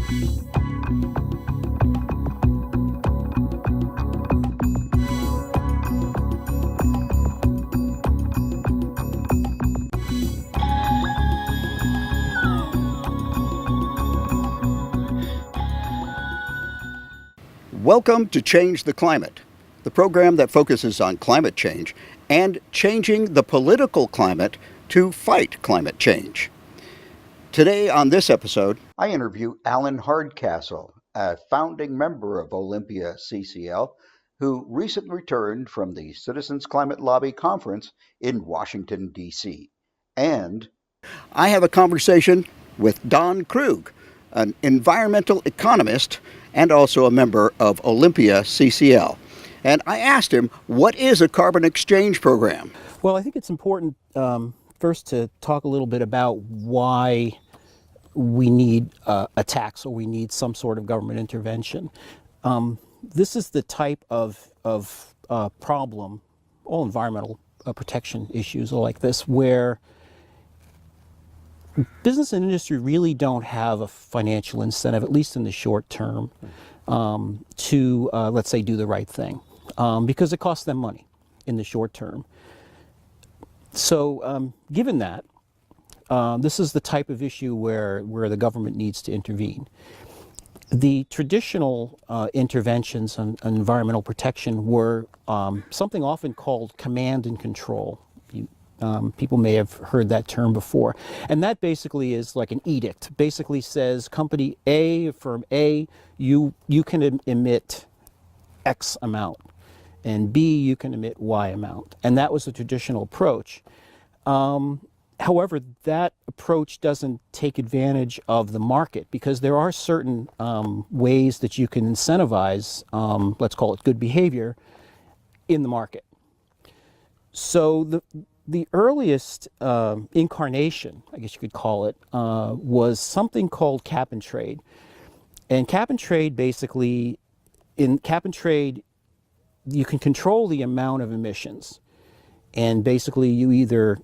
Welcome to Change the Climate, the program that focuses on climate change and changing the political climate to fight climate change. Today on this episode, I interview Alan Hardcastle, a founding member of Olympia CCL, who recently returned from the Citizens Climate Lobby Conference in Washington, D.C. And I have a conversation with Don Krug, an environmental economist and also a member of Olympia CCL. And I asked him, what is a carbon exchange program? Well, I think it's important first to talk a little bit about why we need a tax or we need some sort of government intervention. This is the type of problem, all environmental protection issues are like this, where business and industry really don't have a financial incentive, at least in the short term, to, let's say, do the right thing, because it costs them money in the short term. So given that, this is the type of issue where the government needs to intervene. The traditional interventions on environmental protection were something often called command and control. People may have heard that term before. And that basically is like an edict. Basically says company A, firm A, you can emit X amount. And B, you can emit Y amount. And that was the traditional approach. However, that approach doesn't take advantage of the market because there are certain ways that you can incentivize, let's call it good behavior, in the market. So the earliest incarnation, I guess you could call it, was something called cap and trade. And cap and trade basically, in cap and trade, you can control the amount of emissions. And basically you either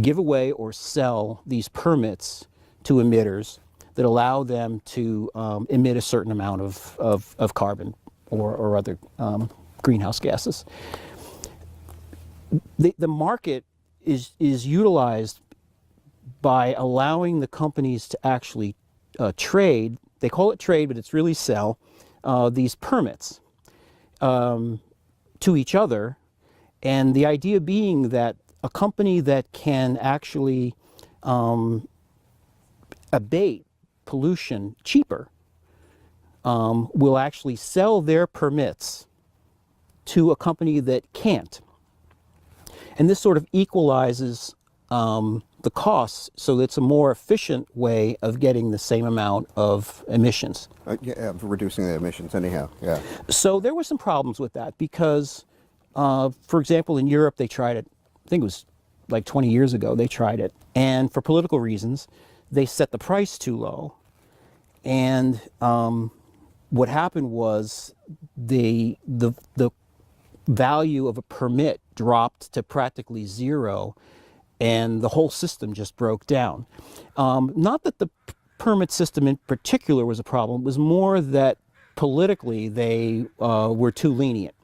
give away or sell these permits to emitters that allow them to emit a certain amount of carbon or other greenhouse gases. The market is utilized by allowing the companies to actually trade. They call it trade, but it's really sell these permits to each other. And the idea being that a company that can actually abate pollution cheaper will actually sell their permits to a company that can't. And this sort of equalizes the costs, so it's a more efficient way of getting the same amount of emissions. Reducing the emissions anyhow, yeah. So there were some problems with that because, for example, in Europe they tried it, I think it was like 20 years ago they tried it, and for political reasons they set the price too low. And what happened was the value of a permit dropped to practically zero, and the whole system just broke down. Not that the permit system in particular was a problem, it was more that politically they were too lenient.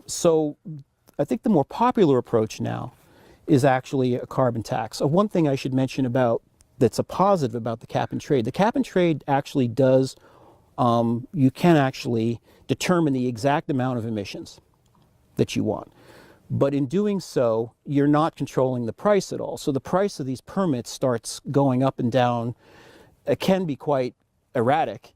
So I think the more popular approach now is actually a carbon tax. One thing I should mention about that's a positive about the cap and trade. The cap and trade actually does, you can actually determine the exact amount of emissions that you want. But in doing so, you're not controlling the price at all. So the price of these permits starts going up and down. It can be quite erratic.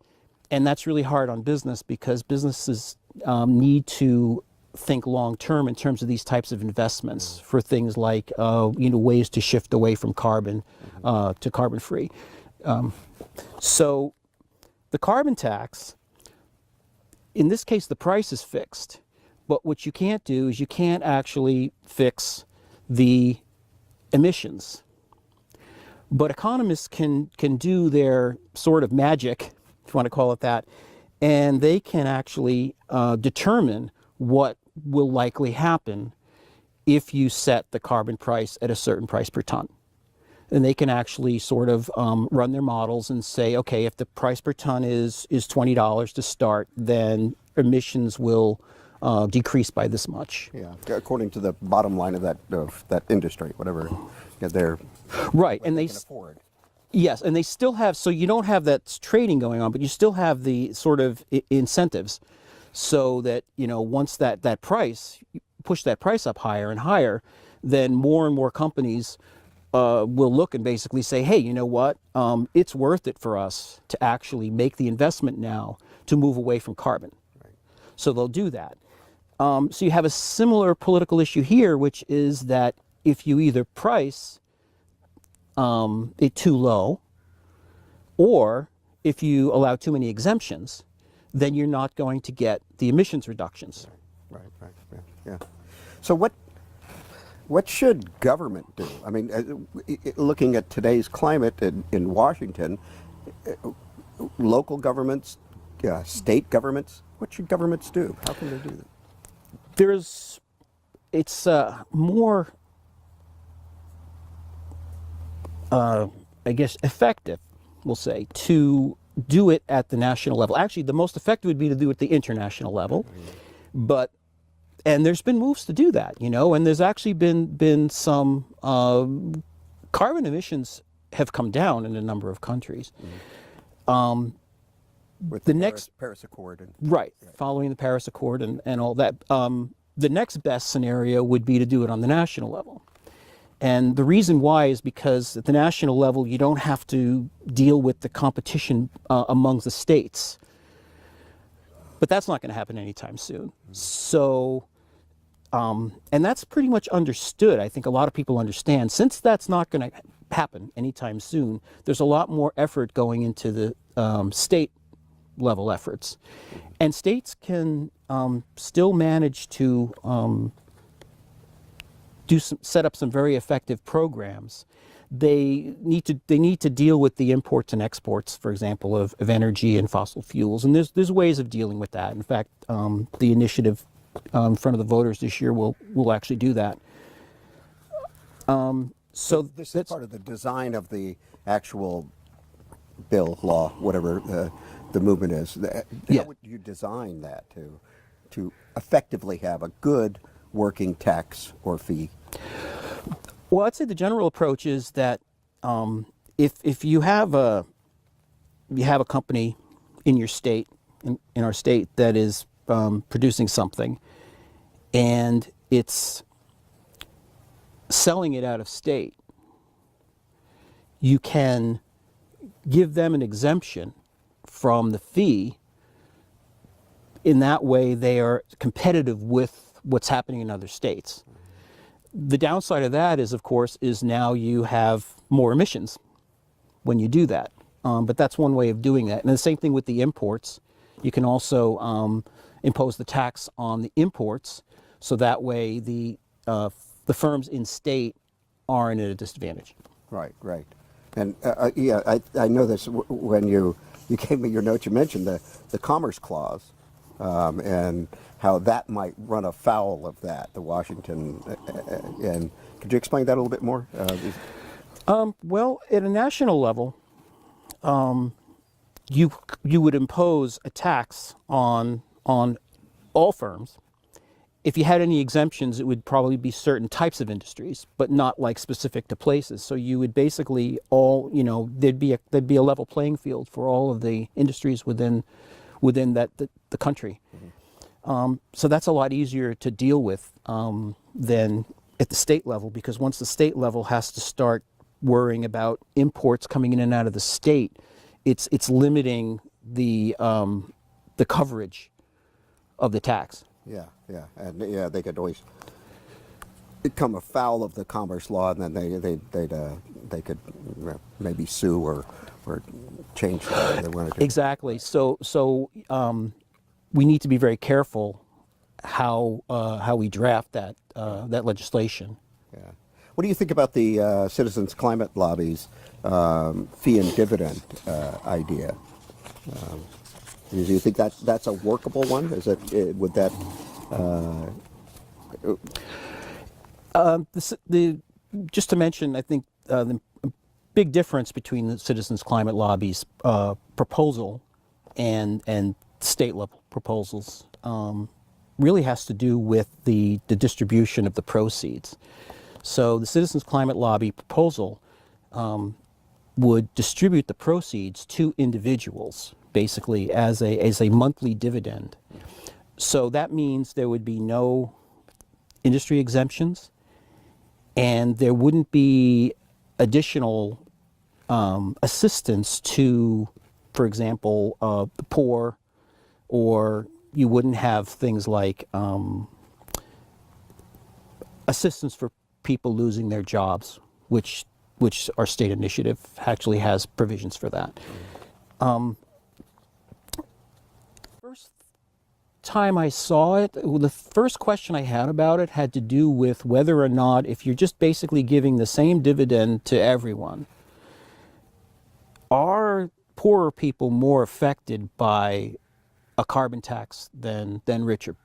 And that's really hard on business because businesses need to think long term in terms of these types of investments for things like ways to shift away from carbon to carbon free. So the carbon tax, in this case, the price is fixed, but what you can't do is you can't actually fix the emissions. But economists can do their sort of magic, if you want to call it that, and they can actually determine what will likely happen if you set the carbon price at a certain price per ton. and they can actually sort of run their models and say, okay, if the price per ton is $20 to start, then emissions will decrease by this much. Yeah, according to the bottom line of that industry, whatever they're Right, and they can afford. yes, and they still have, so you don't have that trading going on, but you still have the sort of incentives, so that once that price, you push that price up higher and higher, then more and more companies will look and basically say, hey, you know what, it's worth it for us to actually make the investment now to move away from carbon. Right. So they'll do that. So you have a similar political issue here, which is that if you either price it too low, or if you allow too many exemptions, then you're not going to get the emissions reductions. Right. Yeah. So what should government do? I mean, looking at today's climate in Washington, local governments, state governments, what should governments do? How can they do that? It's more, I guess, effective, we'll say, to do it at the national level. Actually, the most effective would be to do it at the international level, and there's been moves to do that, and there's actually been some carbon emissions have come down in a number of countries. With the Paris Accord. Right, following the Paris Accord and all that. The next best scenario would be to do it on the national level. And the reason why is because at the national level, you don't have to deal with the competition among the states. But that's not going to happen anytime soon. So, and that's pretty much understood. I think a lot of people understand. Since that's not going to happen anytime soon, there's a lot more effort going into the state level efforts. And states can still manage to set up some very effective programs. They need to deal with the imports and exports, for example, of energy and fossil fuels. And there's ways of dealing with that. In fact, the initiative in front of the voters this year will actually do that. So this is part of the design of the actual bill, law, whatever the movement is. Yeah. How would you design that to effectively have a good working tax or fee? Well, I'd say the general approach is that if you have a company in your state, in our state, that is producing something, and it's selling it out of state, you can give them an exemption from the fee. In that way, they are competitive with what's happening in other states. The downside of that is, of course, is now you have more emissions when you do that. But that's one way of doing that. And the same thing with the imports. You can also impose the tax on the imports, so that way the firms in state aren't at a disadvantage. Right. And yeah, I know this when you gave me your notes. You mentioned the Commerce Clause and how that might run afoul of that, the Washington. And could you explain that a little bit more? Well, at a national level, you would impose a tax on all firms. If you had any exemptions, it would probably be certain types of industries, but not like specific to places. So you would basically there'd be a level playing field for all of the industries within the country. Mm-hmm. So that's a lot easier to deal with than at the state level, because once the state level has to start worrying about imports coming in and out of the state, it's limiting the coverage of the tax. Yeah, and they could always come afoul of the commerce law, and then they could maybe sue or change what they want to do. Exactly. So we need to be very careful how we draft that legislation. Yeah. What do you think about the Citizens Climate Lobby's fee and dividend idea? Do you think that's a workable one? Would that? Just to mention, I think the big difference between the Citizens Climate Lobby's proposal and state level proposals. Really has to do with the distribution of the proceeds. So the Citizens Climate Lobby proposal would distribute the proceeds to individuals, basically as a monthly dividend. So that means there would be no industry exemptions, and there wouldn't be additional assistance to, for example, the poor, or you wouldn't have things like assistance for people losing their jobs, which our state initiative actually has provisions for that. First time I saw it, the first question I had about it had to do with whether or not, if you're just basically giving the same dividend to everyone, are poorer people more affected by a carbon tax than richer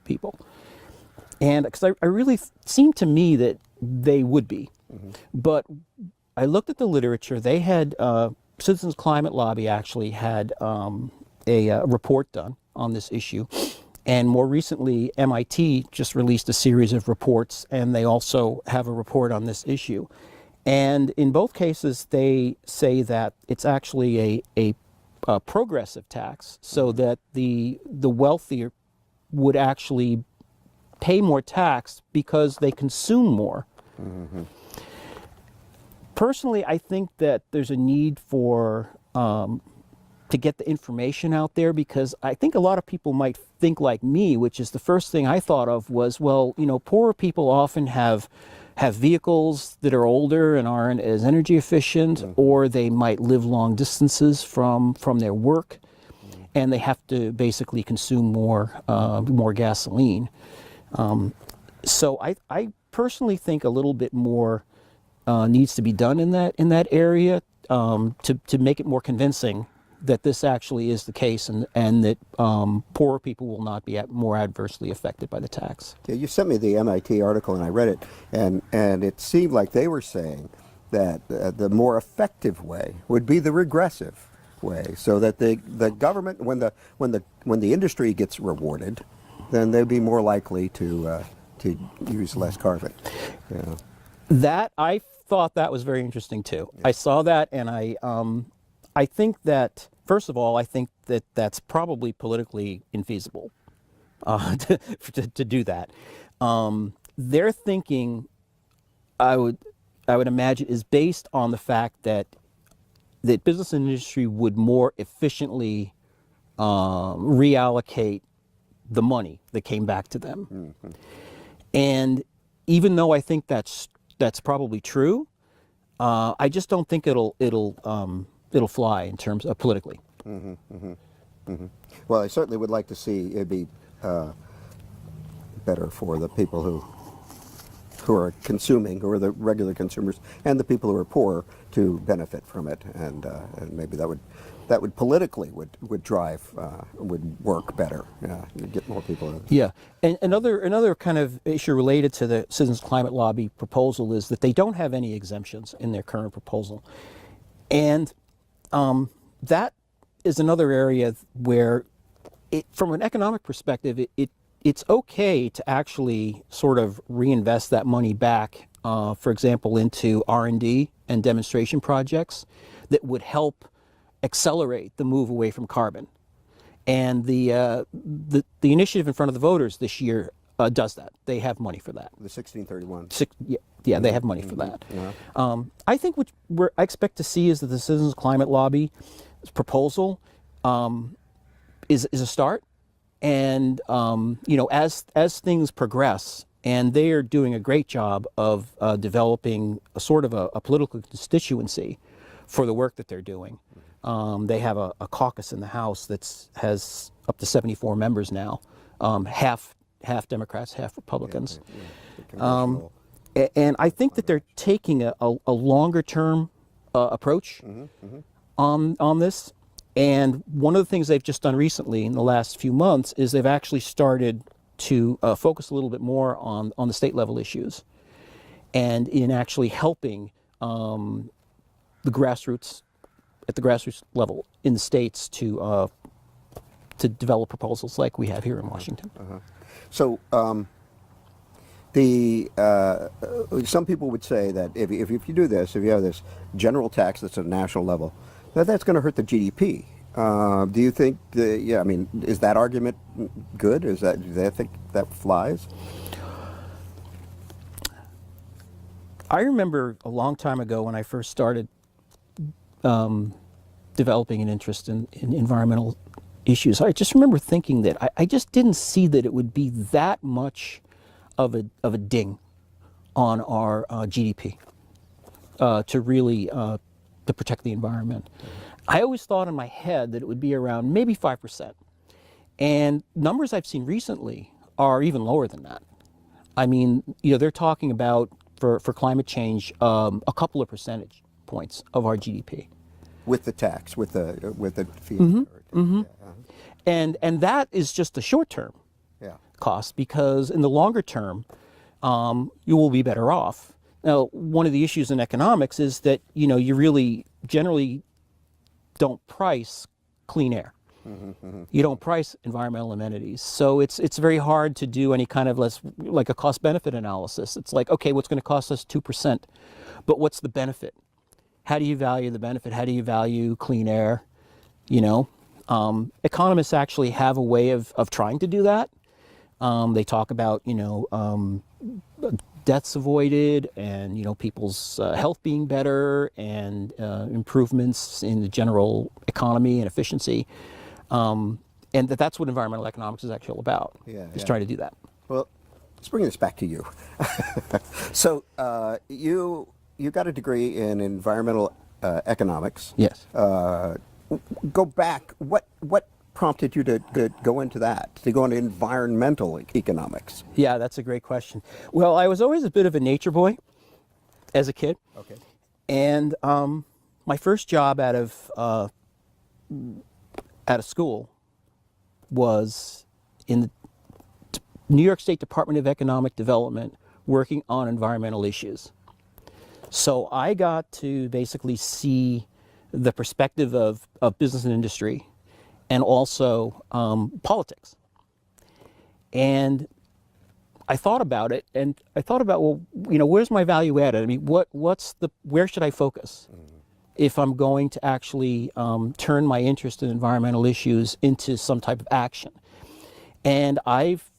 people? And because I really seemed to me that they would be. Mm-hmm. But I looked at the literature. They had, Citizens Climate Lobby actually had a report done on this issue. And more recently, MIT just released a series of reports, and they also have a report on this issue. And in both cases, they say that it's actually a progressive tax, so that the wealthier would actually pay more tax because they consume more. Mm-hmm. Personally, I think that there's a need for to get the information out there, because I think a lot of people might think like me, which is the first thing I thought of was, well, poorer people often have vehicles that are older and aren't as energy efficient, mm-hmm. or they might live long distances from their work, mm-hmm. and they have to basically consume more gasoline. So I personally think a little bit more needs to be done in that area to make it more convincing that this actually is the case, and that poorer people will not be more adversely affected by the tax. Yeah, you sent me the MIT article and I read it, and it seemed like they were saying that the more effective way would be the regressive way, so that the government, when the industry gets rewarded, then they'd be more likely to use less carbon. Yeah. That I thought that was very interesting too. Yeah. I saw that, and I think that, first of all, I think that that's probably politically infeasible to do that. Their thinking, I would imagine, is based on the fact that business and industry would more efficiently reallocate the money that came back to them. Mm-hmm. And even though I think that's probably true, I just don't think it'll fly in terms of politically. Mm-hmm, mm-hmm, mm-hmm. Well, I certainly would like to see it be better for the people who are consuming, who are the regular consumers, and the people who are poor to benefit from it, and maybe that would politically would drive would work better. Yeah, you'd get more people. Yeah, and another kind of issue related to the Citizens Climate Lobby proposal is that they don't have any exemptions in their current proposal, and that is another area where, from an economic perspective, it's okay to actually sort of reinvest that money back, for example, into R&D and demonstration projects that would help accelerate the move away from carbon. And the initiative in front of the voters this year does that. They have money for that. The 1631. Yeah, they have money for that. Yeah. I think what I expect to see is that the Citizens Climate Lobby proposal is a start, and as things progress, and they are doing a great job of developing a sort of a political constituency for the work that they're doing. They have a caucus in the House that has up to 74 members now, half Democrats, half Republicans. And I think that they're taking a longer term approach on this. And one of the things they've just done recently in the last few months is they've actually started to focus a little bit more on the state level issues, and in actually helping the grassroots, at the grassroots level in the states to develop proposals like we have here in Washington. So some people would say that if you do this, if you have this general tax that's at a national level, that's going to hurt the GDP. Do you think? Yeah, I mean, is that argument good? Do they think that flies? I remember a long time ago when I first started developing an interest in environmental issues. I just remember thinking that I just didn't see that it would be that much of a ding on our GDP to really to protect the environment. I always thought in my head that it would be around maybe 5%. And numbers I've seen recently are even lower than that. I mean, they're talking about for climate change a couple of percentage points of our GDP. With the tax, with the fee. And that is just the short term cost, because in the longer term, you will be better off. Now, one of the issues in economics is that, you really generally don't price clean air. You don't price environmental amenities. So it's very hard to do any kind of like a cost benefit analysis. It's like, okay, what's going to cost us 2%, but what's the benefit? How do you value the benefit? How do you value clean air? Economists actually have a way of trying to do that. They talk about, deaths avoided and, people's health being better and improvements in the general economy and efficiency. And that's what environmental economics is actually all about, is trying to do that. Well, let's bring this back to you. So you got a degree in environmental economics. Yes. Go back. What prompted you to go into that, to go into environmental economics? Yeah, that's a great question. Well, I was always a bit of a nature boy as a kid. Okay. And my first job out of school was in the New York State Department of Economic Development, working on environmental issues. So I got to basically see the perspective of business and industry, and also politics. And I thought about it, and I thought about, well, where's my value added? I mean, where should I focus if I'm going to actually turn my interest in environmental issues into some type of action? And I've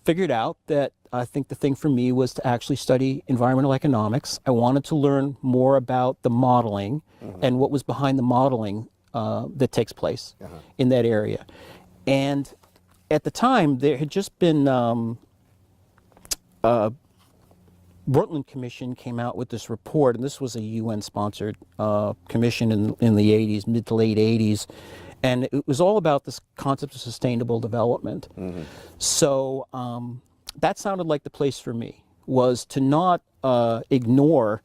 figured out that I think the thing for me was to actually study environmental economics. I wanted to learn more about the modeling and what was behind the modeling that takes place in that area. And at the time, there had just been Brundtland Commission came out with this report, and this was a UN-sponsored commission in the 80s, mid to late 80s, and it was all about this concept of sustainable development. So that sounded like the place for me, was to not ignore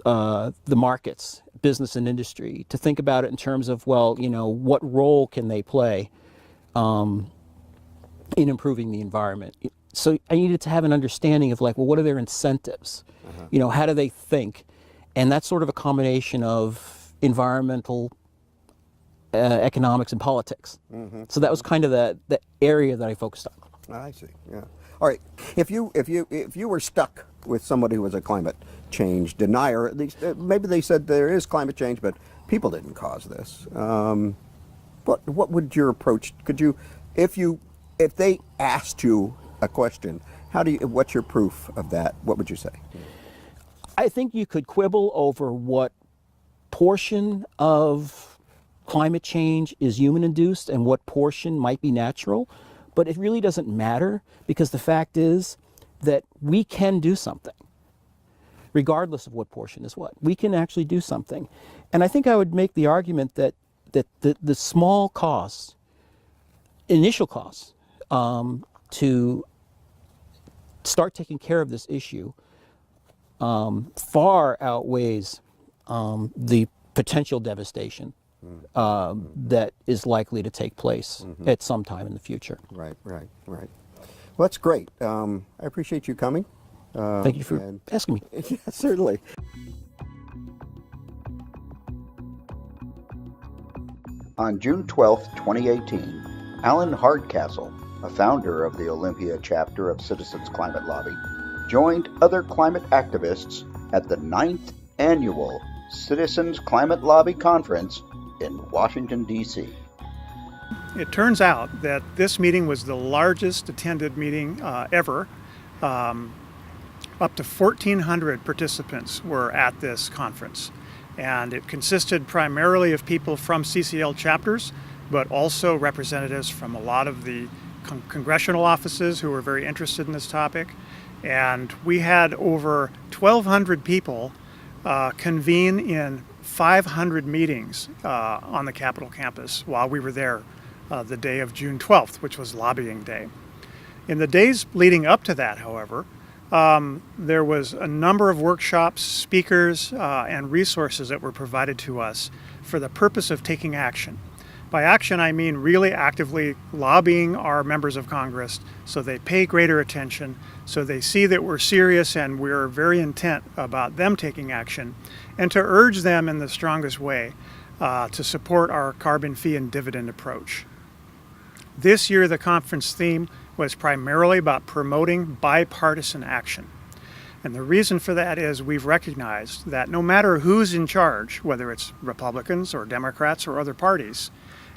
the markets, business and industry, to think about it in terms of, well, what role can they play in improving the environment? So I needed to have an understanding of, like, well, what are their incentives? How do they think? And that's sort of a combination of environmental economics and politics. So that was kind of the area that I focused on. I see. Yeah. All right. If you were stuck with somebody who was a climate change denier, at least maybe they said there is climate change, but people didn't cause this. What would your approach? Could you, if they asked you a question, what's your proof of that? What would you say? I think you could quibble over what portion of climate change is human-induced and what portion might be natural, but it really doesn't matter, because the fact is that we can do something, regardless of what portion is what. We can actually do something. And I think I would make the argument that the small costs, initial costs, to start taking care of this issue far outweighs the potential devastation that is likely to take place at some time in the future. Right. Well, that's great. I appreciate you coming. Thank you for asking me. Yeah, certainly. On June 12, 2018, Alan Hardcastle, a founder of the Olympia chapter of Citizens Climate Lobby, joined other climate activists at the 9th Annual Citizens Climate Lobby Conference in Washington, D.C. It turns out that this meeting was the largest attended meeting ever. Up to 1,400 participants were at this conference, and it consisted primarily of people from CCL chapters, but also representatives from a lot of the congressional offices who were very interested in this topic. And we had over 1,200 people convene in 500 meetings on the Capitol campus while we were there the day of June 12th, which was lobbying day. In the days leading up to that, however, there was a number of workshops, speakers, and resources that were provided to us for the purpose of taking action. By action, I mean really actively lobbying our members of Congress so they pay greater attention, so they see that we're serious and we're very intent about them taking action, and to urge them in the strongest way to support our carbon fee and dividend approach. This year, the conference theme was primarily about promoting bipartisan action. And the reason for that is we've recognized that no matter who's in charge, whether it's Republicans or Democrats or other parties,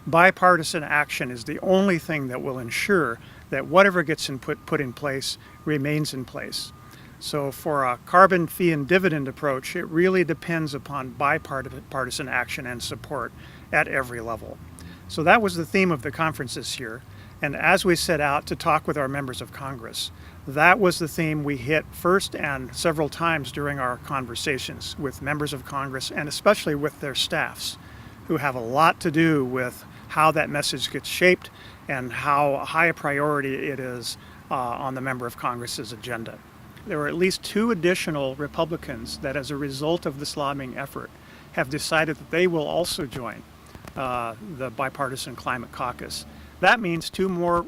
bipartisan action is the only thing that will ensure that whatever gets put in place remains in place. So for a carbon fee and dividend approach, it really depends upon bipartisan action and support at every level. So that was the theme of the conference this year. And as we set out to talk with our members of Congress, that was the theme we hit first and several times during our conversations with members of Congress, and especially with their staffs, who have a lot to do with how that message gets shaped and how high a priority it is on the member of Congress's agenda. There were at least 2 additional Republicans that, as a result of this lobbying effort, have decided that they will also join the Bipartisan Climate Caucus. That means 2 more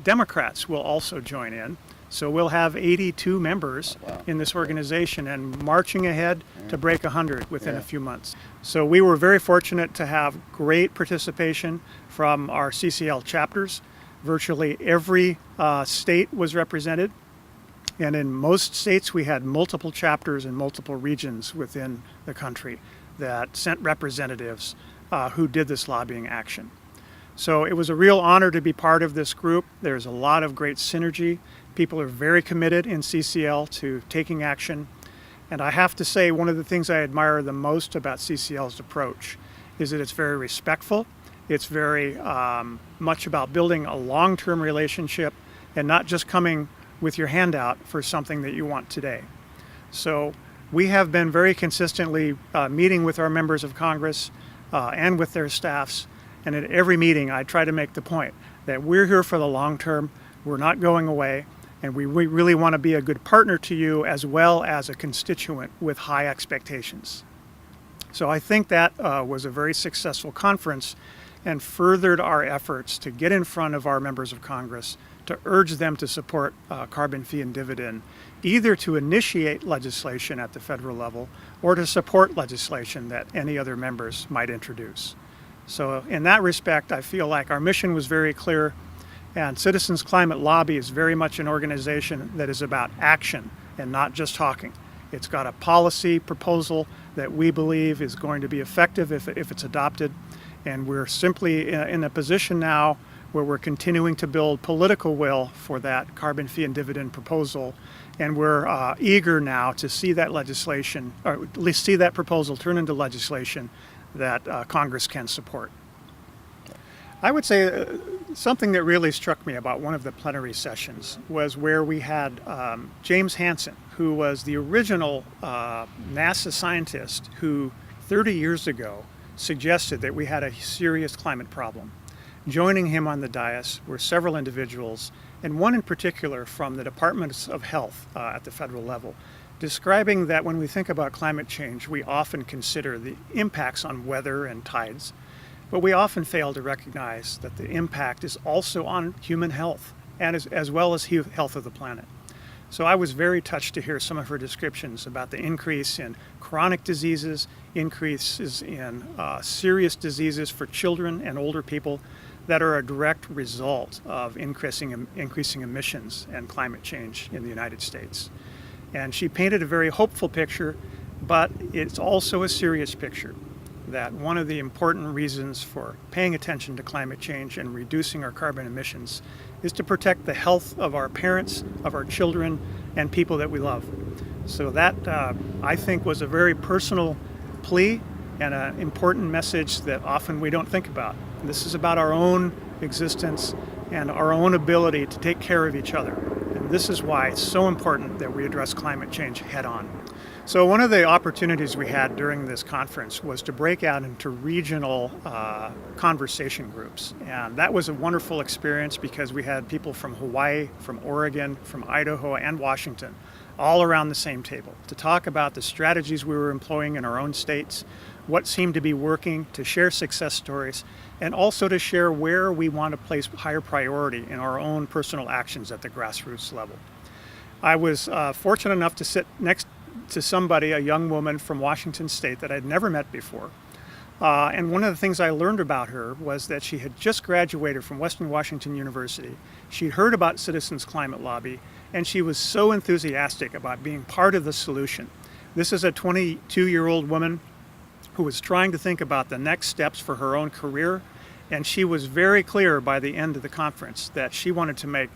Democrats will also join in. So we'll have 82 members in this organization and marching ahead to break 100 within a few months. So we were very fortunate to have great participation from our CCL chapters. Virtually every state was represented. And in most states, we had multiple chapters in multiple regions within the country that sent representatives who did this lobbying action. So it was a real honor to be part of this group. There's a lot of great synergy. People are very committed in CCL to taking action. And I have to say, one of the things I admire the most about CCL's approach is that it's very respectful. It's very much about building a long-term relationship and not just coming with your hand out for something that you want today. So we have been very consistently meeting with our members of Congress and with their staffs. And at every meeting, I try to make the point that we're here for the long term. We're not going away. And we really want to be a good partner to you as well as a constituent with high expectations. So I think that was a very successful conference and furthered our efforts to get in front of our members of Congress to urge them to support carbon fee and dividend, either to initiate legislation at the federal level or to support legislation that any other members might introduce. So in that respect, I feel like our mission was very clear, and Citizens Climate Lobby is very much an organization that is about action and not just talking. It's got a policy proposal that we believe is going to be effective if it's adopted, and we're simply in a position now where we're continuing to build political will for that carbon fee and dividend proposal, and we're eager now to see that legislation, or at least see that proposal turn into legislation that Congress can support. I would say something that really struck me about one of the plenary sessions was where we had James Hansen, who was the original NASA scientist who 30 years ago suggested that we had a serious climate problem. Joining him on the dais were several individuals, and one in particular from the Departments of Health at the federal level, describing that when we think about climate change, we often consider the impacts on weather and tides, but we often fail to recognize that the impact is also on human health and as well as health of the planet. So I was very touched to hear some of her descriptions about the increase in chronic diseases, increases in serious diseases for children and older people that are a direct result of increasing emissions and climate change in the United States. And she painted a very hopeful picture, but it's also a serious picture, that one of the important reasons for paying attention to climate change and reducing our carbon emissions is to protect the health of our parents, of our children, and people that we love. So that, I think, was a very personal plea and an important message that often we don't think about. This is about our own existence and our own ability to take care of each other. And this is why it's so important that we address climate change head on. So one of the opportunities we had during this conference was to break out into regional conversation groups. And that was a wonderful experience because we had people from Hawaii, from Oregon, from Idaho, and Washington, all around the same table to talk about the strategies we were employing in our own states, what seemed to be working, to share success stories, and also to share where we want to place higher priority in our own personal actions at the grassroots level. I was fortunate enough to sit next to somebody, a young woman from Washington State that I'd never met before. And one of the things I learned about her was that she had just graduated from Western Washington University. She'd heard about Citizens Climate Lobby, and she was so enthusiastic about being part of the solution. This is a 22-year-old woman who was trying to think about the next steps for her own career, and she was very clear by the end of the conference that she wanted to make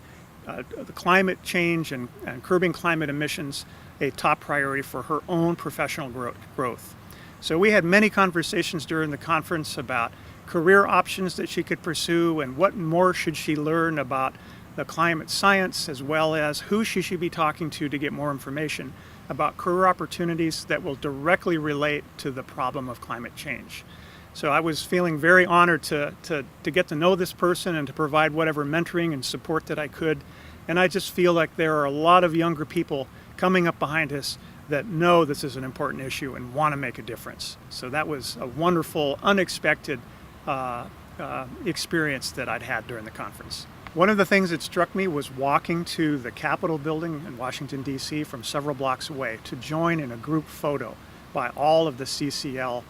the climate change and curbing climate emissions a top priority for her own professional growth. So we had many conversations during the conference about career options that she could pursue and what more should she learn about the climate science, as well as who she should be talking to get more information about career opportunities that will directly relate to the problem of climate change. So I was feeling very honored to get to know this person and to provide whatever mentoring and support that I could. And I just feel like there are a lot of younger people coming up behind us that know this is an important issue and want to make a difference. So that was a wonderful, unexpected experience that I'd had during the conference. One of the things that struck me was walking to the Capitol building in Washington, D.C. from several blocks away to join in a group photo by all of the CCL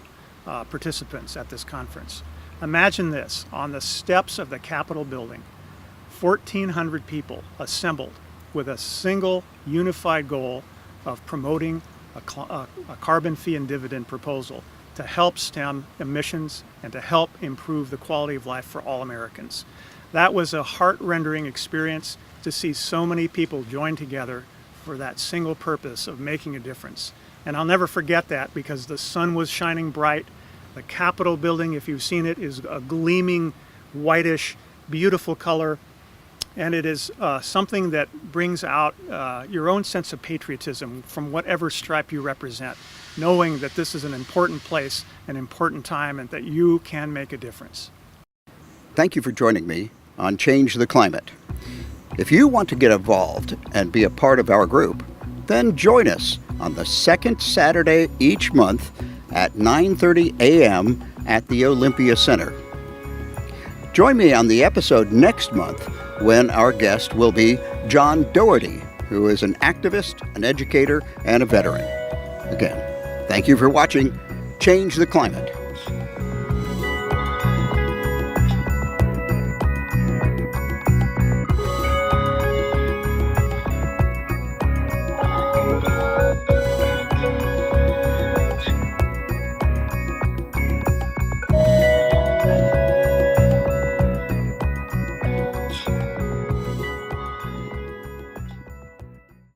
participants at this conference. Imagine this, on the steps of the Capitol building, 1,400 people assembled with a single unified goal of promoting a carbon fee and dividend proposal to help stem emissions and to help improve the quality of life for all Americans. That was a heart-rendering experience to see so many people join together for that single purpose of making a difference. And I'll never forget that because the sun was shining bright. The Capitol building, if you've seen it, is a gleaming, whitish, beautiful color. And it is something that brings out your own sense of patriotism from whatever stripe you represent, knowing that this is an important place, an important time, and that you can make a difference. Thank you for joining me on Change the Climate. If you want to get involved and be a part of our group, then join us on the second Saturday each month at 9:30 a.m. at the Olympia Center. Join me on the episode next month when our guest will be John Doherty, who is an activist, an educator, and a veteran. Again, thank you for watching Change the Climate.